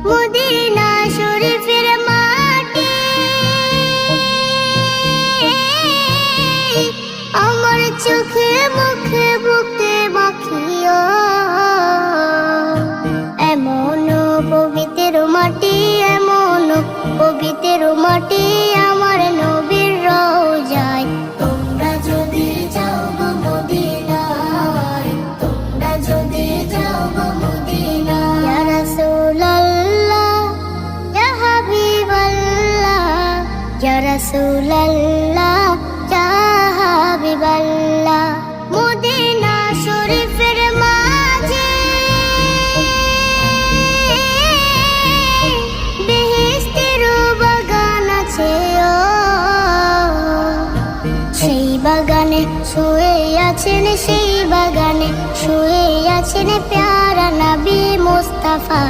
Medina শরীফের মাটি আমার চোখে মুখে বুকে মাখিও, এমন পবিত্র মাটি, এমন পবিত্র মাটি আমার নবীর রওজায়। তোমরা যদি যাও গো মদিনায়, তোমরা যদি যাও গো মদিনায়, ইয়া রাসূলুল্লাহ ইয়া হাবিবাল্লাহ, ইয়া রাসূলুল্লাহ ইয়া হাবিবাল্লাহ। মদিনা শরীফের মাঝে বেহেশতের বাগান আছে, সেই বাগানে শুয়ে আছেন, সেই বাগানে শুয়ে আছেন প্যারা নবী মুস্তাফা।